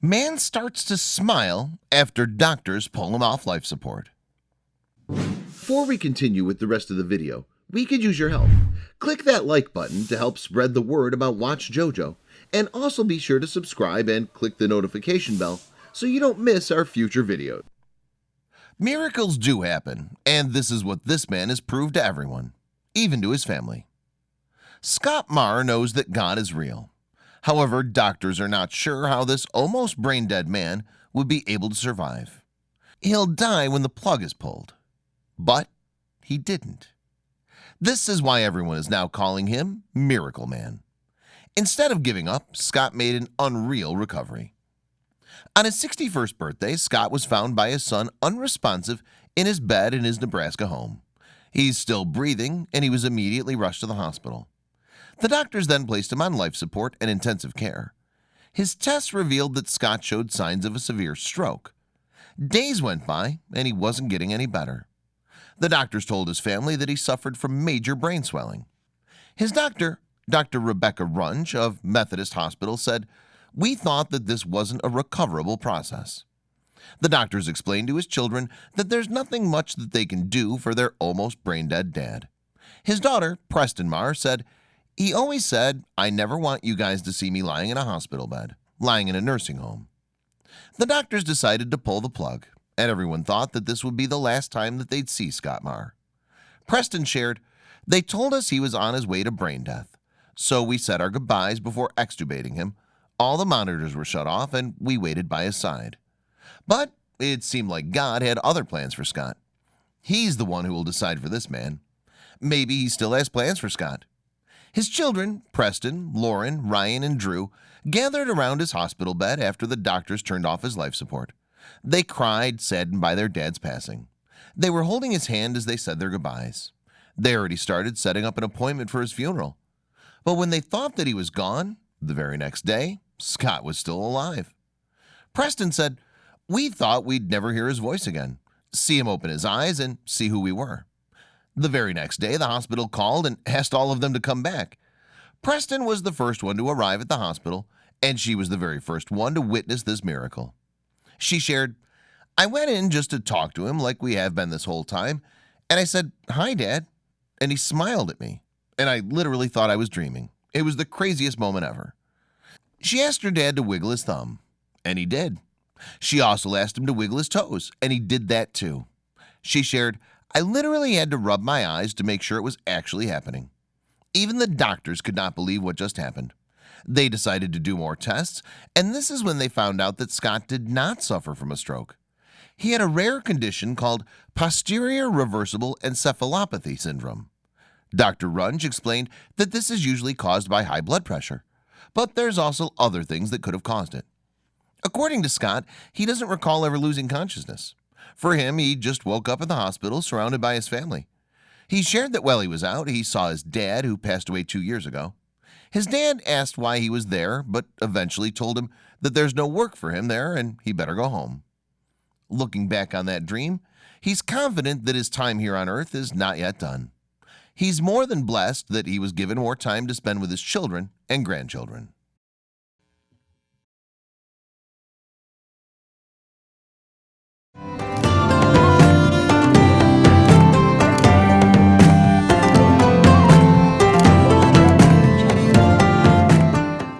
Man starts to smile after doctors pull him off life support. Before we continue with the rest of the video, we could use your help. Click that like button to help spread the word about watchJojo, and also be sure to subscribe and click the notification bell so you don't miss our future videos. Miracles do happen, and this is what this man has proved to everyone, even to his family. Scott Marr knows that God is real. However, doctors are not sure how this almost brain-dead man would be able to survive. He'll die when the plug is pulled. But he didn't. This is why everyone is now calling him Miracle Man. Instead of giving up, Scott made an unreal recovery. On his 61st birthday, Scott was found by his son unresponsive in his bed in his Nebraska home. He's still breathing, and he was immediately rushed to the hospital. The doctors then placed him on life support and intensive care. His tests revealed that Scott showed signs of a severe stroke. Days went by, and he wasn't getting any better. The doctors told his family that he suffered from major brain swelling. His doctor, Dr. Rebecca Runge of Methodist Hospital, said, "We thought that this wasn't a recoverable process." The doctors explained to his children that there's nothing much that they can do for their almost brain-dead dad. His daughter, Preston Marr, said, "He always said, 'I never want you guys to see me lying in a hospital bed, lying in a nursing home.'" The doctors decided to pull the plug, and everyone thought that this would be the last time that they'd see Scott Marr. Preston shared, "They told us he was on his way to brain death, so we said our goodbyes before extubating him. All the monitors were shut off, and we waited by his side. But it seemed like God had other plans for Scott. He's the one who will decide for this man. Maybe he still has plans for Scott." His children, Preston, Lauren, Ryan, and Drew, gathered around his hospital bed after the doctors turned off his life support. They cried, saddened by their dad's passing. They were holding his hand as they said their goodbyes. They already started setting up an appointment for his funeral. But when they thought that he was gone, the very next day, Scott was still alive. Preston said, "We thought we'd never hear his voice again, see him open his eyes, and see who we were." The very next day, the hospital called and asked all of them to come back. Preston was the first one to arrive at the hospital, and she was the very first one to witness this miracle. She shared, "I went in just to talk to him like we have been this whole time, and I said, 'Hi, Dad,' and he smiled at me, and I literally thought I was dreaming. It was the craziest moment ever." She asked her dad to wiggle his thumb, and he did. She also asked him to wiggle his toes, and he did that too. She shared, "I literally had to rub my eyes to make sure it was actually happening." Even the doctors could not believe what just happened. They decided to do more tests, and this is when they found out that Scott did not suffer from a stroke. He had a rare condition called posterior reversible encephalopathy syndrome. Dr. Runge explained that this is usually caused by high blood pressure, but there's also other things that could have caused it. According to Scott, he doesn't recall ever losing consciousness. For him, he just woke up in the hospital surrounded by his family. He shared that while he was out, he saw his dad, who passed away 2 years ago. His dad asked why he was there, but eventually told him that there's no work for him there and he better go home. Looking back on that dream, he's confident that his time here on earth is not yet done. He's more than blessed that he was given more time to spend with his children and grandchildren.